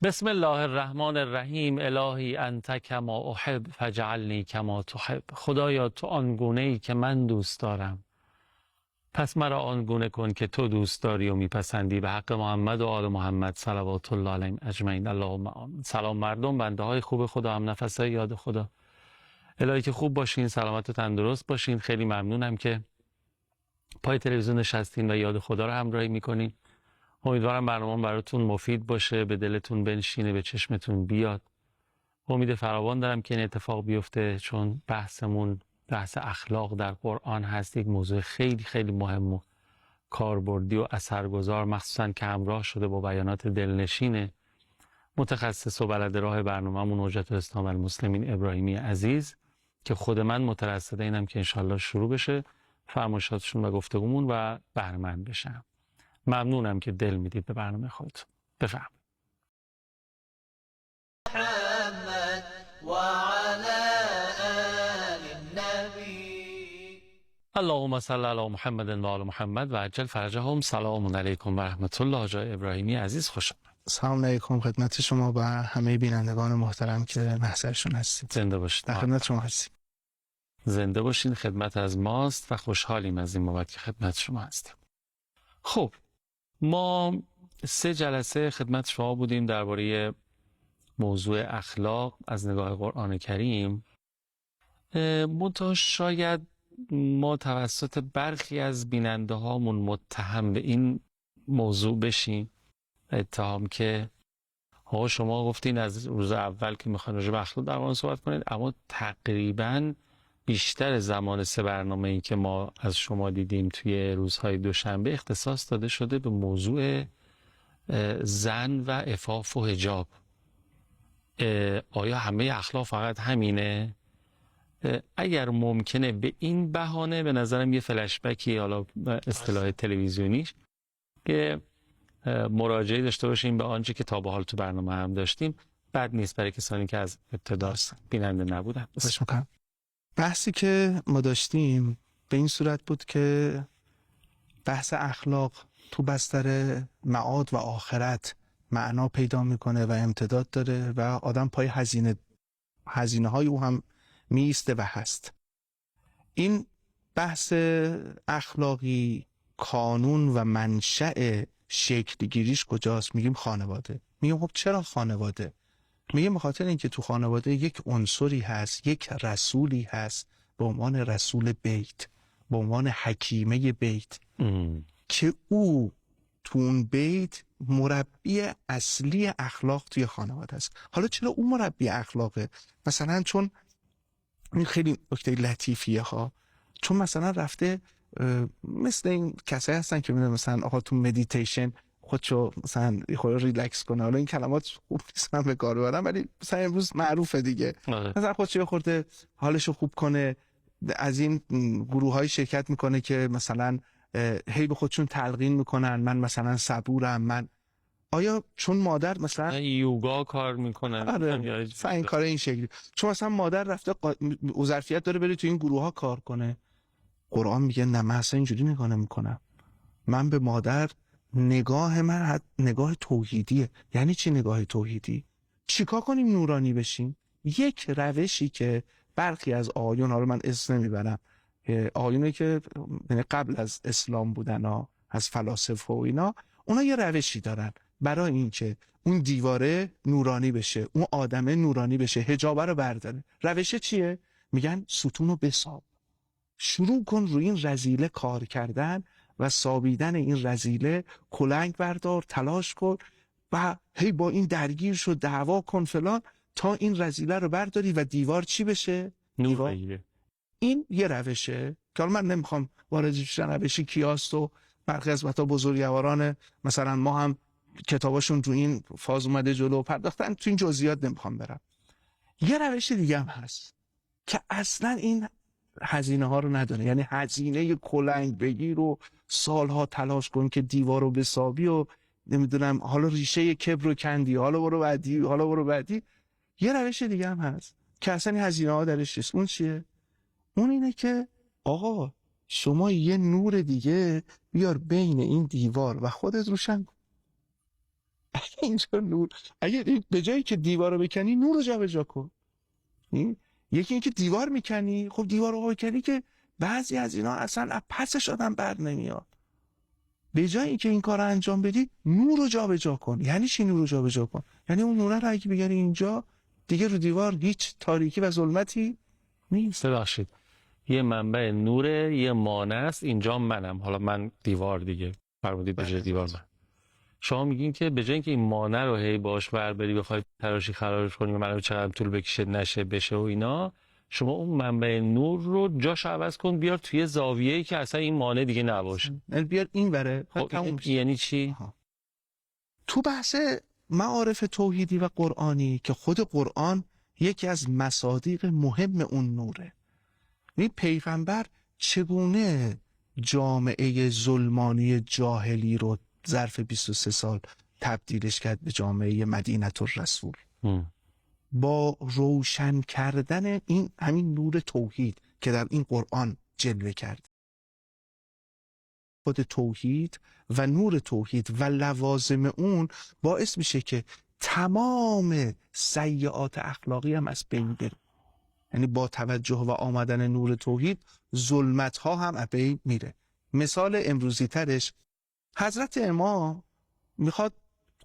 بسم الله الرحمن الرحیم. الهی انت کما احب فجعلنی کما تحب. خدایا تو آنگونه ای که من دوست دارم، پس مرا آنگونه کن که تو دوست داری و میپسندی. به حق محمد و آل محمد صلوات الله علیهم اجمعین. اللهم آمین. سلام مردم، بنده های خوب خدا، هم نفسای یاد خدا. الهی که خوب باشین، سلامت و تندرست باشین. خیلی ممنونم که پای تلویزیون نشستین و یاد خدا رو همراهی میکنین. امیدوارم برنامه براتون مفید باشه، به دلتون بنشینه، به چشمتون بیاد. امید فراوان دارم که این اتفاق بیفته، چون بحثمون بحث اخلاق در قرآن هست. یک موضوع خیلی خیلی مهم و کاربردی و اثرگذار، مخصوصا که همراه شده با بیانات دلنشین متخصص و بلد راه برنامه‌مون حجت الاسلام المسلمین ابراهیمی عزیز، که خود من مترصد اینم که انشالله شروع بشه فرمایشاتشون و گفتگومون و بهره‌مند بشم. ممنونم که دل میدید به برنامه خودتون. بفرمایید. محمد وعلى آل النبی. اللهم صل علی محمد و آل محمد و عجل فرجهم. سلام علیکم و رحمت الله. آقای ابراهیمی عزیز، خوش آمد. سلام علیکم خدمت شما و همه بینندگان محترم که محضرشون هستید. زنده باشید. در خدمت شما هستیم. زنده باشین. خدمت از ماست و خوشحالیم از این بابت که خدمت شما هستیم. خب، ما 3 جلسه خدمت شما بودیم درباره موضوع اخلاق از نگاه قرآن کریم. منتها شاید ما توسط برخی از بیننده هامون متهم به این موضوع بشیم، اتهام که ها شما گفتین از روز اول که میخواین راجع به اخلاق در مورد صحبت کنید، اما تقریباً بیشتر زمان 3 برنامه‌ای که ما از شما دیدیم توی روزهای دوشنبه اختصاص داده شده به موضوع زن و عفاف و حجاب. آیا همه اخلاق فقط همینه؟ اگر ممکنه به این بهانه، به نظرم یه فلشبکی، حالا اصطلاح تلویزیونیش، که مراجعه داشته باشیم به آنچه که تا به حال تو برنامه هم داشتیم، بد نیست برای کسانی که از ابتدا بیننده نبودن. بحثی که ما داشتیم به این صورت بود که بحث اخلاق تو بستر معاد و آخرت معنا پیدا میکنه و امتداد داره و آدم پای هزینه های او هم میسته و هست. این بحث اخلاقی کانون و منشأ شکل گیریش کجاست؟ میگیم خانواده. میگیم خب چرا خانواده؟ میگیم بخاطر اینکه تو خانواده یک عنصری هست، یک رسولی هست به عنوان رسول بیت، به عنوان حکیمه بیت، که او تو اون بیت مربی اصلی اخلاق توی خانواده است. حالا چرا او مربی اخلاقه؟ مثلا چون این خیلی نکته لطیفیه ها، چون مثلا رفته مثل این کسایی هستن که میدونم مثلا آقا تو مدیتیشن خودشو مثلا خود ریلکس کنه. حالا این کلمات خوب نیست من به کار ببرم، ولی مثلا امروز معروفه دیگه. مثلا خودشو خورده حالشو خوب کنه، از این گروه های شرکت میکنه که مثلا هی به خودشون تلقین میکنن من مثلا صبورم. من آیا چون مادر مثلا یوگا کار میکنن؟ آره این کار این شکلی، چون مثلا مادر رفته ظرفیت داره بره تو این گروه ها کار کنه. قرآن میگه نه، من اصلا اینجوری نگاه نمیکنم. من به مادر نگاه من نگاه توحیدیه. یعنی چی نگاه توحیدی؟ چیکار کنیم نورانی بشیم؟ یک روشی که برخی از آیون، حالا من اسم نمیبرم، آیونی که قبل از اسلام بودن ها، از فلاسفه و اینا، اونا یه روشی دارن برای این که اون دیواره نورانی بشه، اون آدمه نورانی بشه، حجابه رو برداره. روشه چیه؟ میگن ستونو بساب، شروع کن روی این رذیله کار کردن و سابیدن این رذیله، کلنگ بردار، تلاش کن و هی با این درگیر شو، دعوا کن فلان، تا این رذیله رو برداری و دیوار چی بشه؟ نور. این یه روشه که من نمیخوام وارد شدن روشی کیاست و برخی از بزرگواران مثلا ما هم کتاباشون تو این فاز اومده جلو پرداختن، تو این جزئیات نمیخوام برم. یه روش دیگه هم هست که اصلا این هزینه ها رو نداره، یعنی هزینه کلنگ بگیر و سالها تلاش کن که دیوار رو بسابی و نمیدونم حالا ریشه کبر رو کندی، حالا برو بعدی، حالا برو بعدی. یه روش دیگه هم هست که اصلا این هزینه ها درش نیست. اون چیه؟ اون اینه که آقا شما یه نور دیگه بیار بین این دیوار و خودت روشن کن. اینجا نور، اگه به جایی که دیوار رو بکنی نور رو جابجا کن. یکی اینکه دیوار میکنی، خب دیوار رو بکنی که بعضی از اینا اصلا از پسش آدم بر نمیاد. به جای اینکه این کار رو انجام بدی نور رو جابجا کن. یعنی چی نور رو جابجا کن؟ یعنی اون نور رو اگه بگیری اینجا، دیگه رو دیوار هیچ تاریکی و ظلمتی نیست. ببخشید، یه منبع نوره، یه مانع است، اینجا منم، حالا من دیوار دیگه فرمودید به جای دیوار من. شما میگین که به جای اینکه این مانع رو هی باش ور بری بخوای تراشی خرابش کنی و منو چقدر طول بکشه نشه بشه و اینا، شما اون منبع نور رو جاش عوض کن، بیار توی زاویه‌ای که اصلا این مانع دیگه نباشه. بیار این بره. خب یعنی چی؟ تو بحث معارف توحیدی و قرآنی که خود قرآن یکی از مصادیق مهم اون نوره. این پیغمبر چگونه جامعه ظلمانی جاهلی رو ظرف 23 سال تبدیلش کرد به جامعه مدینه الرسول با روشن کردن این همین نور توحید که در این قرآن جلوه کرد. خود توحید و نور توحید و لوازم اون باعث میشه که تمام سیئات اخلاقی هم از بین بره. یعنی با توجه و آمدن نور توحید ظلمت ها هم از بین میره. مثال امروزی ترش حضرت امام میخواد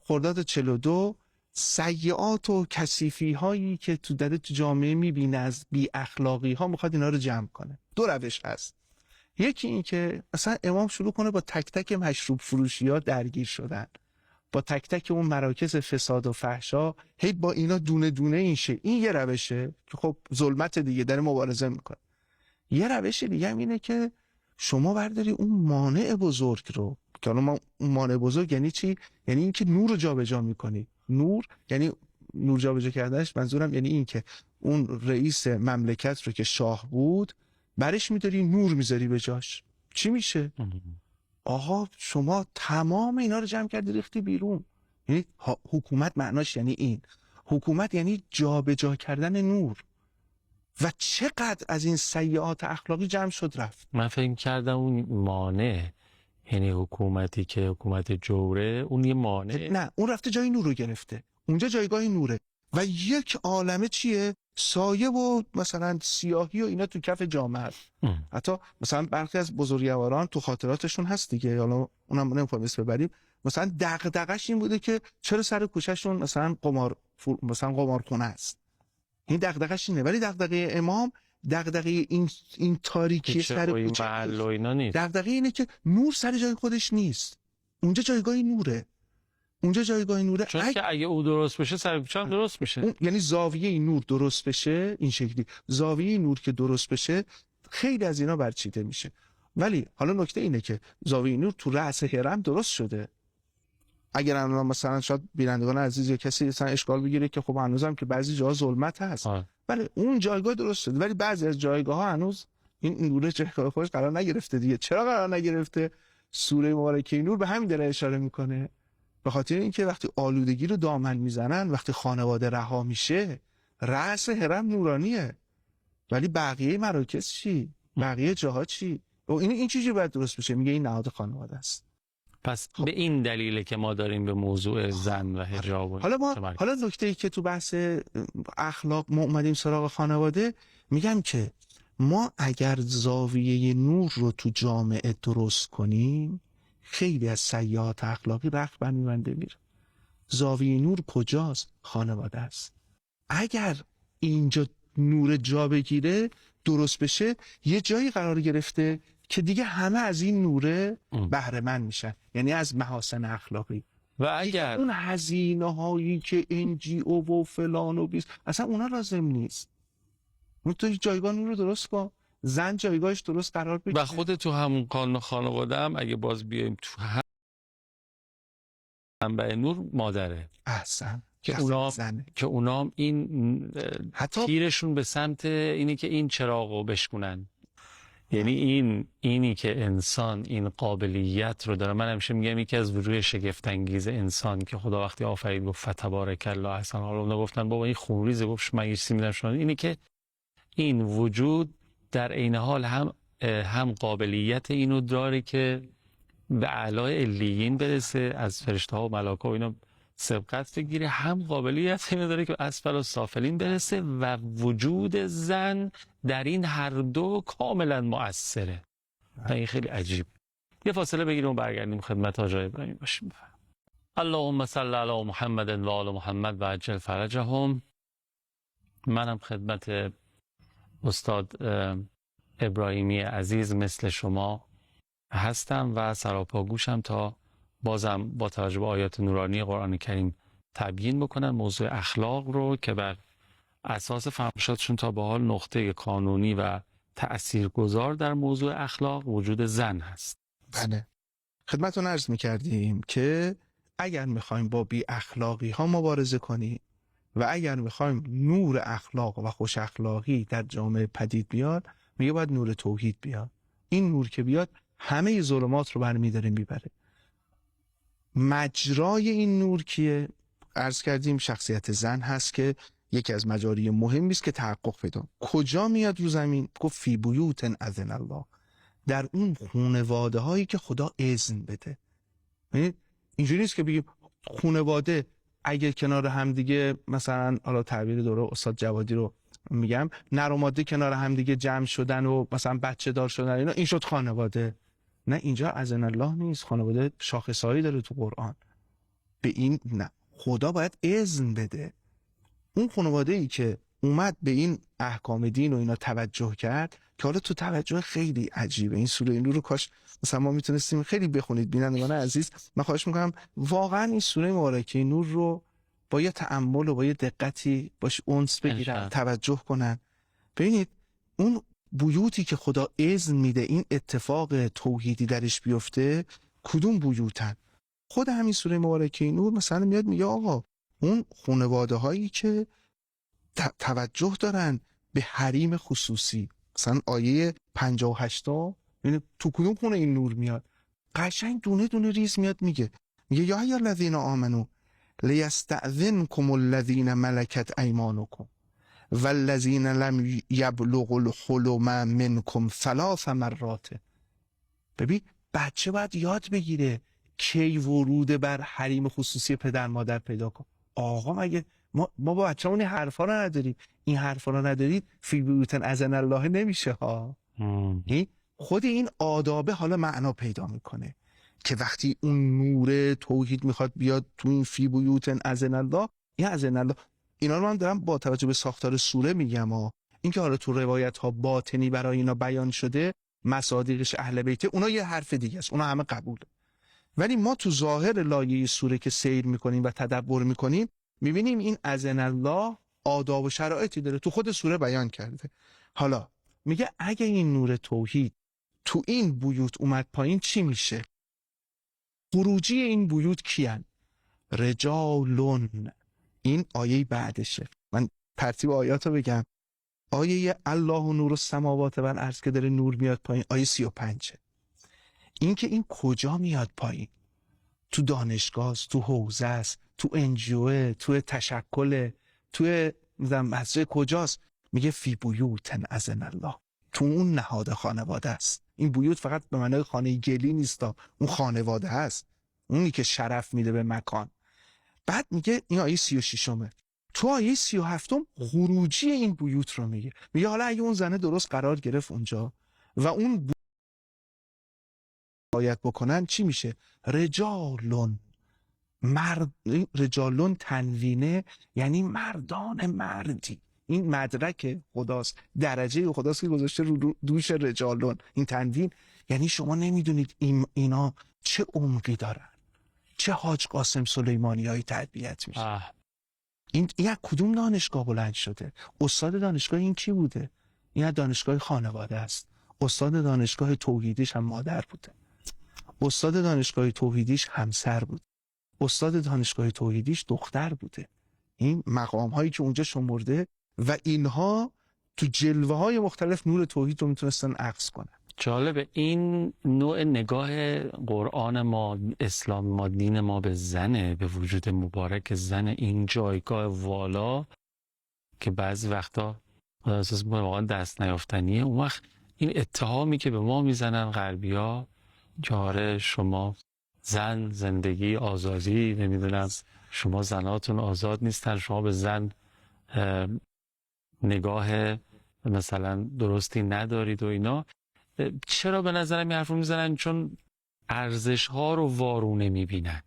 خرداد 42 سیئات و کثیفی هایی که تو جامعه میبینه از بی اخلاقی ها میخواد اینا رو جمع کنه. دو روش هست. یکی این که مثلا امام شروع کنه با تک تک مشروب فروشی ها درگیر شدن، با تک تک اون مراکز فساد و فحشا، هی با اینا دونه دونه این شه. این یه روشه که خب ظلمت دیگه داره مبارزه میکنه. یه روش دیگه هم اینه که شما برداری اون مانع بزرگ رو، که اون مانع بزرگ یعنی چی؟ یعنی اینکه نور رو جابجا میکنی. نور یعنی نور جابجا کردنش منظورم یعنی این که اون رئیس مملکت رو که شاه بود برش میداری نور میذاری به جاش. چی میشه؟ آقا شما تمام اینا رو جمع کردی ریختی بیرون. یعنی حکومت معناش یعنی این. حکومت یعنی جابجا کردن نور. و چقدر از این سیئات اخلاقی جمع شد رفت. من فکر کردم اون مانع یعنی حکومتی که حکومت جوره، اون یه مانع. نه، اون رفته جای نور رو گرفته. اونجا جایگاه نوره و یک عالمه چیه؟ سایه و مثلا سیاهی و اینا تو کف جامعه هست. حتی مثلا برخی از بزرگواران تو خاطراتشون هست دیگه، حالا اونم نمیخوام اسم ببریم، مثلا دغدغش این بوده که چرا سر کوچهشون مثلا قمارخونه است. این دغدغش اینه. ولی دغدغه امام دغدغه این تاریکی سر کوچه محل و اینا نیست. دغدغه اینه که نور سر جای خودش نیست. اونجا جایگاه نوره. اونجا جایگاه نوره. چون که اگه او درست بشه سر کوچه هم درست میشه. یعنی زاویه نور درست بشه این شکلی، زاویه نور که درست بشه خیلی از اینا برچیده میشه. ولی حالا نکته اینه که زاویه نور تو رأس هرم درست شده. اگر الان مثلا شاید بینندگان عزیز یا کسی مثلا اشکال بگیره که خب هنوزم که بعضی جاها ظلمت هست، ولی اون جایگاه درست شده، ولی بعضی از جایگاه ها هنوز این نور جایگاه خودش قرار نگرفته دیگه. چرا قرار نگرفته؟ سوره مبارکه نور به همین داره اشاره میکنه. به خاطر اینکه وقتی آلودگی رو دامن میزنن، وقتی خانواده رها میشه، رأس هرم نورانیه، ولی بقیه مراکز چی؟ بقیه جاها چی؟ و این چیزی باید درست بشه. میگه این نهاد خانواده است. پس به این دلیله که ما داریم به موضوع زن و حجاب و حالا نکته‌ای که تو بحث اخلاق ما اومدیم سراغ خانواده، میگم که ما اگر زاویه نور رو تو جامعه درست کنیم، خیلی از سیئات اخلاقی رخت بر می‌بنده میره. زاویه نور کجاست؟ خانواده است. اگر اینجا نور جا بگیره، درست بشه، یه جایی قرار گرفته که دیگه همه از این نوره بهره مند میشن، یعنی از محاسن اخلاقی. و اگر اون هزینه هایی که NGO و فلان و بیس اصلا اونا لازم نیست. تو جایگاه نور رو درست کن، زن جایگاهش درست قرار بگیره. و خود تو همون قانون خانواده هم اگه باز بیایم تو منبع نور مادره. احسن. که اونا این حتی تیرشون به سمت اینی که این چراغو بشکنن. یعنی اینی که انسان این قابلیت رو داره. من همیشه میگم یکی از وجوه شگفت انگیز انسان که خدا وقتی آفرید گفت فتبارک الله احسن، حالا اونا گفتن بابا این خونریزه، گفت من یه چیزی میدم شما، اینی که این وجود در عین حال هم قابلیت اینو داره که به اعلی علیین برسه، از فرشته ها و ملائکه و اینا سبقت بگیره، هم قابلیت اینو داره که اسفل و سافلین برسه و وجود زن در این هر دو کاملا مؤثره و این خیلی عجیب. یه فاصله بگیریم و برگردیم خدمت حاج ابراهیم باشیم. اللهم صل علی محمد و آل محمد و عجل فرجهم. منم خدمت استاد ابراهیمی عزیز مثل شما هستم و سراپاگوشم تا بازم با توجه به آیات نورانی قرآن کریم تبیین بکنن موضوع اخلاق رو که بر اساس فرمایشاتشون تا به حال نقطه کانونی و تأثیرگذار در موضوع اخلاق وجود زن هست. بله، خدمتتون عرض می‌کردیم که اگر می‌خوایم با بی اخلاقی ها مبارزه کنیم و اگر می‌خوایم نور اخلاق و خوش اخلاقی در جامعه پدید بیاد، میگه باید نور توحید بیاد. این نور که بیاد همه ظلمات رو برمی‌داره میبره. مجرای این نور کیه؟ عرض کردیم شخصیت زن هست که یکی از مجاری مهمی است که تحقق پیدا. کجا میاد رو زمین؟ گفت فی بیوت اذن الله، در اون خانواده هایی که خدا اذن بده. اینجوری نیست که بگیم خانواده اگه کنار همدیگه، مثلا حالا تعبیر دوره استاد جوادی رو میگم، نر و ماده کنار همدیگه جمع شدن و مثلا بچه دار شدن اینا، این شد خانواده. نه، اینجا اذن الله نیست. خانواده شاخصهایی داره تو قرآن. به این نه، خدا باید اذن بده. اون خانواده ای که اومد به این احکام دین و اینا توجه کرد که حالا تو توجه خیلی عجیبه. این سوره نور رو کاش مثلا ما میتونستیم خیلی بخونید بینندگان عزیز. من خواهش میکنم واقعا این سوره مبارکه نور رو با یه تأمل و با یه دقتی باش انس بگیرن، توجه کنن. ببینید اون بیوتی که خدا اذن میده این اتفاق توحیدی درش بیفته، کدوم بیوتن؟ خود همین سوره مبارکه نور مثلا میاد میگه آقا اون خانواده هایی که توجه دارن به حریم خصوصی، مثلا آیه 58 یعنی تو کدوم خونه این نور میاد؟ قشنگ دونه دونه ریز میاد میگه یا ای الذین آمنو لیستأذنکم الذین ملکت ایمانکم والذین لم یبلغوا الحلم منکم 3 مرات. ببین بچه باید یاد بگیره کی ورود بر حریم خصوصی پدر مادر پیدا کن. آقا مگه ما با بچه‌مون این حرفا رو نداریم؟ این حرفا رو ندارید فی بیوت اذن الله نمیشه ها. خود این آدابه حالا معنا پیدا میکنه که وقتی اون نور توحید میخواد بیاد تو این فی بیوت اذن الله، این اذن الله اینا رو من دارم با توجه به ساختار سوره میگم ها. این که حالا تو روایت ها باطنی برای اینا بیان شده، مصادیقش اهل بیت، اونا یه حرف دیگه است، اونا همه قبوله. ولی ما تو ظاهر لایه سوره که سیر میکنیم و تدبر میکنیم میبینیم این اذن الله آداب و شرایطی داره، تو خود سوره بیان کرده. حالا میگه اگه این نور توحید تو این بیوت اومد پایین چی میشه؟ خروجی این بیوت کیان؟ رجالون. این آیه بعدشه. من ترتیب آیاتو بگم. آیه الله نور السماوات و الارض که داره نور میاد پایین، آیه 35. این که این کجا میاد پایین؟ تو دانشگاه است، تو حوزه است، تو انجیوه، تو تشکل، تو مسجد، کجاست؟ میگه فی بیوت اذن الله، تو اون نهاد خانواده است. این بیوت فقط به معنای خانه گلی نیست، اون خانواده هست، اونی که شرف میده به مکان. بعد میگه این آیه 36. تو آیه 37 خروجی این بیوت رو میگه حالا اگه اون زنه درست قرار گرفت اونجا و اون باید بکنن چی میشه؟ رجالون. مرد، رجالون تنوینه یعنی مردان مردی. این مدرک خداست، درجه خداست که گذاشته رو دوش رجالون. این تنوین یعنی شما نمیدونید اینا چه عمقی دارن، چه حاج قاسم سلیمانی هایی تربیت میشه. این کدوم دانشگاه بلند شده؟ استاد دانشگاه این کی بوده؟ این دانشگاه خانواده است. استاد دانشگاه توحیدیش هم مادر بوده، استاد دانشگاه توحیدیش همسر بود، استاد دانشگاه توحیدیش دختر بوده. این مقام هایی که اونجا شمرده و اینها تو جلوه های مختلف نور توحید رو میتونستن عکس کنن. جالبه این نوع نگاه قرآن ما، اسلام ما، دین ما به زنه، به وجود مبارک زن، این جایگاه والا که بعضی وقتا احساس می‌کنم واقعا دست نیافتنیه. اون وقت این اتهامی که به ما میزنن غربی‌ها که آره شما زن، زندگی، آزادی، نمیدونم شما زناتون آزاد نیستن، شما به زن نگاه مثلا درستی ندارید و اینا. چرا به نظرم این حرف رو میزنن؟ چون ارزش ها رو وارونه میبینن.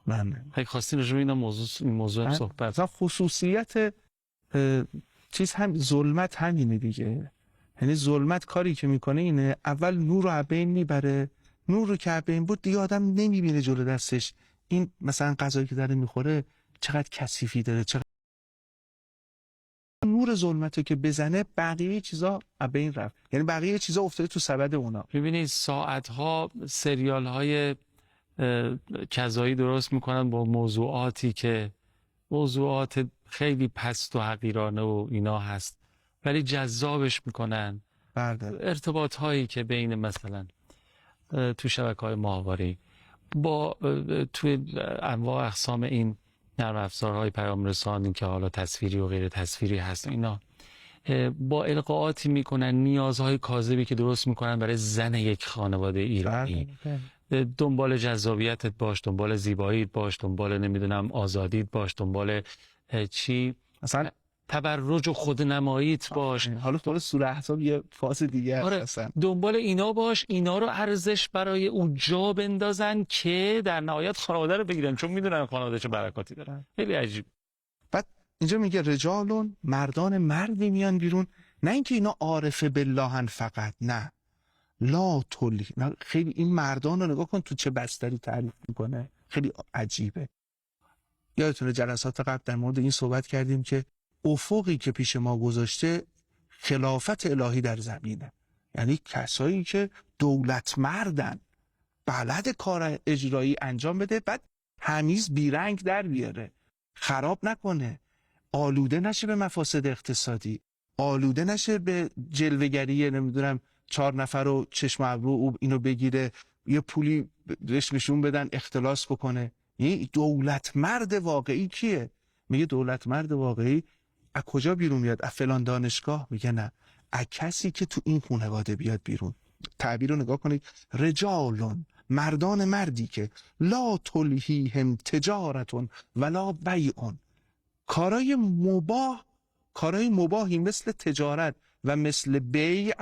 من اگه خواستین راجع به این موضوع صحبت. مثلا خصوصیت چیز هم ظلمت همینه دیگه. یعنی ظلمت کاری که میکنه اینه، اول نور رو از بین میبره، نور رو که از بین بود دیگه آدم نمیبینه جلو دستش این مثلا غذایی که داره میخوره چقدر کثیفی داره، چقدر نور ظلمت رو که بزنه بقیه چیزا از بین رفت، یعنی بقیه چیزا افتاده تو سبد اونا. ببینید ساعتها سریال های کذایی درست میکنن با موضوعاتی که موضوعات خیلی پست و حقیرانه و اینا هست، ولی جذابش میکنن. ارتباط هایی که بین مثلا تو شبکه‌های ماهواره‌ای با توی انواع اقسام این نرم افزارهای پیام رسانی که حالا تصویری و غیر تصویری هست، اینا با القاءاتی میکنن نیازهای کاذبی که درست میکنن برای زن یک خانواده ایرانی. دنبال جذابیتت باش، دنبال زیباییت باش، دنبال نمیدونم آزادیت باش، دنبال چی مثلا تبرج و خودنماییت باش. حالا تو سوره احزاب یه فاز دیگه هستن. دنبال اینا باش، اینا رو ارزش برای اون جا بندازن که در نهایت خانواده رو بگیرن، چون میدونن خانواده چه برکاتی دارن. خیلی عجیب. بعد اینجا میگه رجالون، مردان مردی میان بیرون، نه اینکه اینا عارف باللهن فقط، نه لا تولی. خیلی این مردان رو نگاه کن تو چه بستری تعریف میکنه، خیلی عجیبه. یادتونه جلسات قبل در مورد این صحبت کردیم که افقی که پیش ما گذاشته خلافت الهی در زمینه، یعنی کسایی که دولت مردن، بلد کار اجرایی انجام بده، بعد همیز بیرنگ در بیاره، خراب نکنه، آلوده نشه به مفاسد اقتصادی، آلوده نشه به جلوگری نمیدونم 4 نفر رو چشم ابرو او اینو بگیره یه پولی بهش نشون بدن اختلاس بکنه. این دولت مرد واقعی کیه؟ میگه دولت مرد واقعی از کجا بیرون میاد؟ از فلان دانشگاه؟ میگه نه، از کسی که تو این خانواده بیاد بیرون. تعبیر رو نگاه کنید، رجالون، مردان مردی که لا تلهیهم تجارتون ولا بیعون، کارای مباهی مثل تجارت و مثل بیع،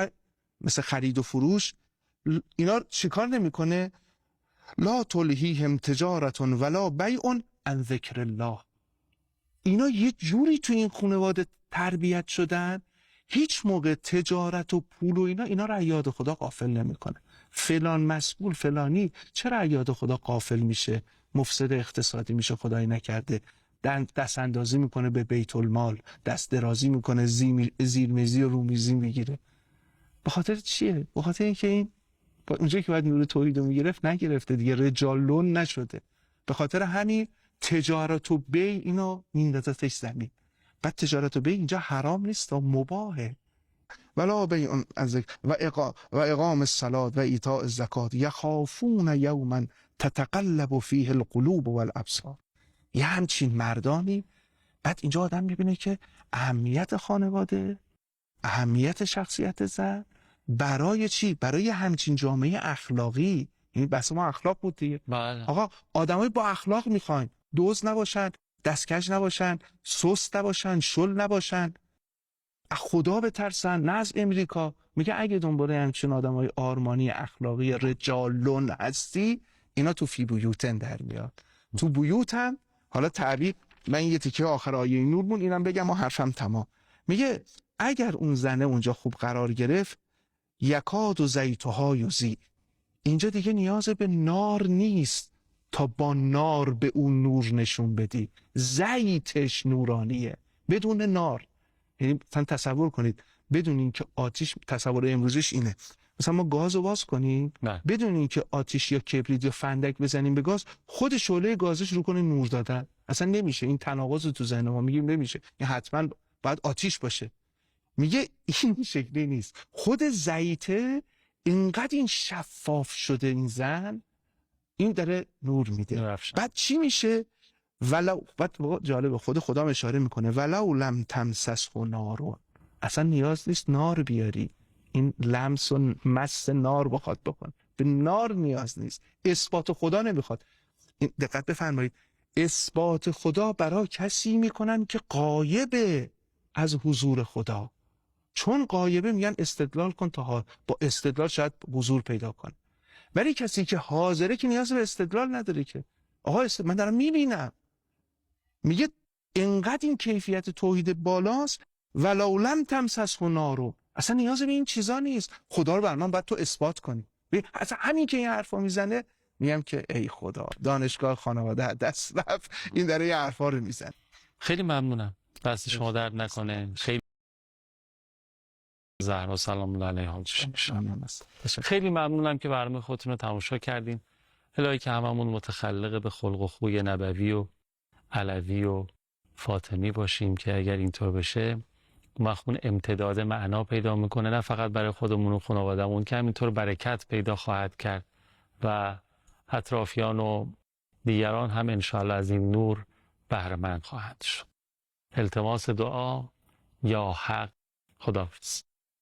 مثل خرید و فروش، اینا چیکار نمیکنه؟ لا تلهیهم تجارتون ولا بیعون عن ذکر الله. اینا یه جوری تو این خانواده تربیت شدن، هیچ موقع تجارت و پول و اینا رو یاد خدا غافل نمیکنه. فلان مسئول فلانی چرا یاد خدا غافل میشه، مفسد اقتصادی میشه، خدایی نکرده دست اندازی میکنه به بیت المال، دست درازی میکنه، زیرمیزی و رومیزی میگیره. به خاطر چیه؟ به خاطر اینکه این اونجایی که باید نور توحید رو میگرفت نگرفته دیگه، رجالون نشده. به خاطر همین تجارت و بیع اینو میندازتش زمین. بعد تجارت و بیع اینجا حرام نیست، مباهه. ولا بیع و اقام الصلاة و ایتاء الزکات یخافون یوما تتقلب فیه القلوب والابصار. یه همچین مردانی. بعد اینجا آدم میبینه که اهمیت خانواده، اهمیت شخصیت زن برای چی؟ برای همچین جامعه اخلاقی. این بحث ما اخلاق بود دیگه. بله. آقا آدمای با اخلاق میخواین، دزد نباشن، دستکش نباشن، سست نباشن، شل نباشن، خدا بترسن، نه از امریکا. میگه اگه دنبال همچین آدمای آرمانی اخلاقی رجالون هستی، اینا تو فی بیوتن در میاد. تو بیوت هم حالا تعبیر، من یه تیکه آخر آیه نور مون اینم بگم و حرفم تمام. میگه اگر اون زنه اونجا خوب قرار گرفت، یکاد و زیتها یضیء، اینجا دیگه نیاز به نار نیست تا با نار به اون نور نشون بدی. زیتش نورانیه بدون نار. یعنی مثلا تصور کنید بدون اینکه آتیش، تصور امروزش اینه مثلا ما گازو باز کنیم بدون اینکه آتیش یا کبریت یا فندک بزنیم به گاز، خود شعله گازش رو کنه نور دادن، اصلا نمیشه. این تناقض تو ذهن ما میگیم نمیشه، این حتما باید آتیش باشه. میگه این شکلی نیست. خود زیته اینقدر این شفاف شده، این زن این داره نور میده. بعد چی میشه؟ ولو، بعد جالب خود خدا اشاره میکنه ولو لم تمسسه نار، اصلا نیاز نیست نار بیاری، این لمس و مس نار بخواد بکن، به نار نیاز نیست. اثبات خدا نمیخواد. دقت بفرمایید، اثبات خدا برای کسی میکنن که غایبه از حضور خدا. چون غایبه میگن استدلال کن تا با استدلال شاید حضور پیدا کن. ولی کسی که حاضره که نیاز به استدلال نداره که آقا من دارم میبینم. میگه انقدر این کیفیت توحید بالاست ولو لم تمسسه نار، اصلا نیاز به این چیزا نیست. خدا رو بر من باید تو اثبات کنی. اصلا همین که این حرفا میزنه میگم که ای خدا، دانشگاه خانواده دست رفت، این داره یه حرفا رو میزنه. خیلی ممنونم، دست شما درد نکنه. خیلی زهرا سلام الله علیها. خیلی ممنونم که برنامه خودتون رو تماشا کردین. الهی که هممون متخلق به خلق و خوی نبوی و علوی و فاطمی باشیم که اگر اینطور بشه مخمون امتداد معنا پیدا میکنه، نه فقط برای خودمون و خانوادهمون که همینطور برکت پیدا خواهد کرد و اطرافیان و دیگران هم انشاءالله از این نور بهره‌مند خواهند شد. التماس دعا یا حق. خداحافظ.